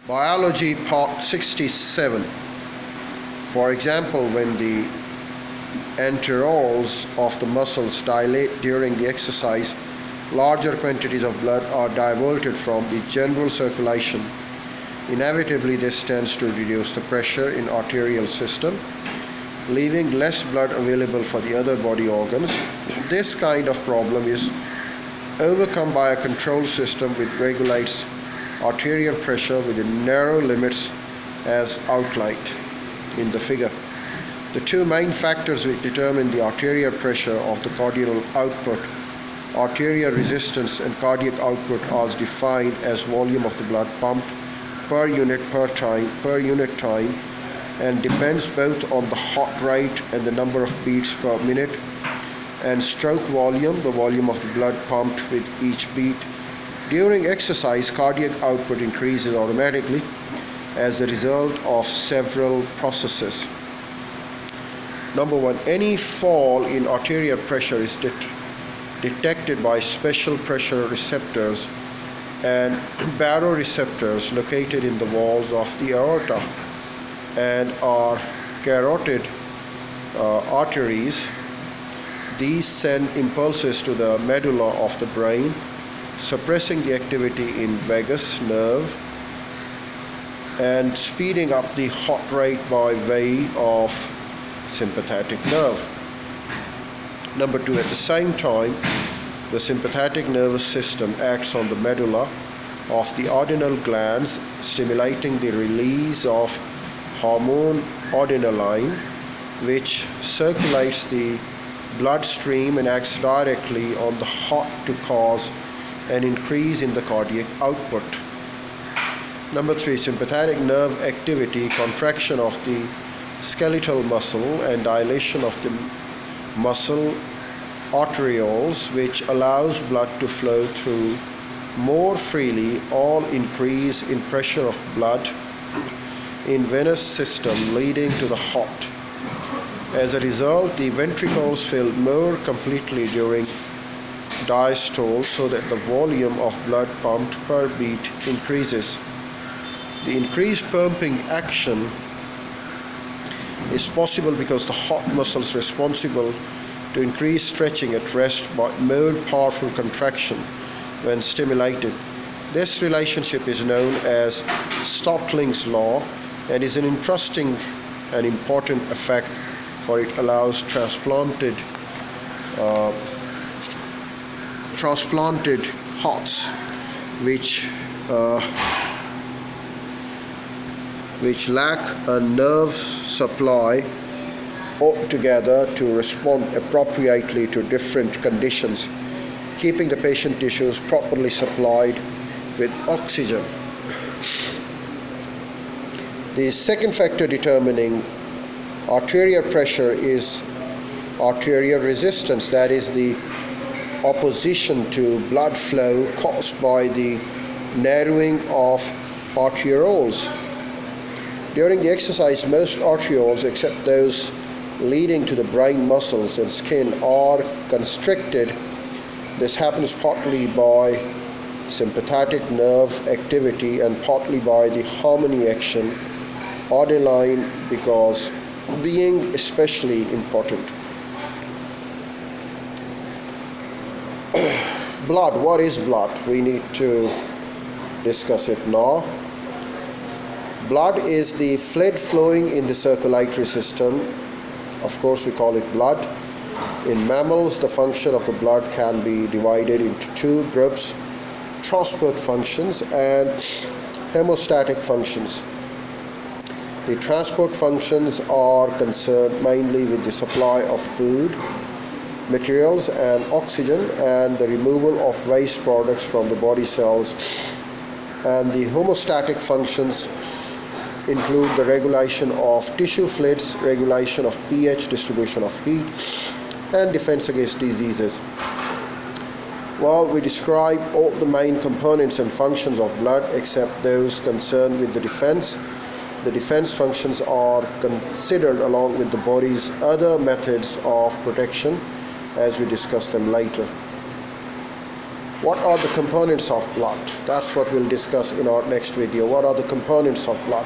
Biology Part 67. For example, when the anterioles of the muscles dilate during the exercise, larger quantities of blood are diverted from the general circulation. Inevitably, this tends to reduce the pressure in arterial system, leaving less blood available for the other body organs. This kind of problem is overcome by a control system which regulates arterial pressure within narrow limits as outlined in the figure. The two main factors which determine the arterial pressure of the cardiac output, arterial resistance and cardiac output, are defined as volume of the blood pumped per unit time and depends both on the heart rate and the number of beats per minute, and stroke volume, the volume of the blood pumped with each beat. During exercise, cardiac output increases automatically as a result of several processes. Number one, any fall in arterial pressure is detected by special pressure receptors and baroreceptors located in the walls of the aorta and are carotid arteries. These send impulses to the medulla of the brain, suppressing the activity in vagus nerve and speeding up the heart rate by way of sympathetic nerve. Number two, at the same time, the sympathetic nervous system acts on the medulla of the adrenal glands, stimulating the release of hormone adrenaline, which circulates the bloodstream and acts directly on the heart to cause an increase in the cardiac output. Number three, sympathetic nerve activity, contraction of the skeletal muscle and dilation of the muscle arterioles, which allows blood to flow through more freely, all increase in pressure of blood in venous system leading to the heart. As a result, the ventricles fill more completely during diastole, so that the volume of blood pumped per beat increases. The increased pumping action is possible because the heart muscles responsible to increased stretching at rest but more powerful contraction when stimulated. This relationship is known as Startling's law and is an interesting and important effect, for it allows transplanted hearts which lack a nerve supply altogether to respond appropriately to different conditions, keeping the patient tissues properly supplied with oxygen. The second factor determining arterial pressure is arterial resistance, that is the opposition to blood flow caused by the narrowing of arterioles. During the exercise, most arterioles, except those leading to the brain muscles and skin, are constricted. This happens partly by sympathetic nerve activity and partly by the harmony action, adrenaline because being especially important. Blood. What is blood? We need to discuss it now. Blood is the fluid flowing in the circulatory system. Of course, we call it blood. In mammals, the function of the blood can be divided into two groups: transport functions and hemostatic functions. The transport functions are concerned mainly with the supply of food, materials and oxygen, and the removal of waste products from the body cells. And the homeostatic functions include the regulation of tissue fluids, regulation of pH, distribution of heat, and defense against diseases. While we describe all the main components and functions of blood except those concerned with the defense functions are considered along with the body's other methods of protection, as we discuss them later. What are the components of blood? That's what we'll discuss in our next video. What are the components of blood?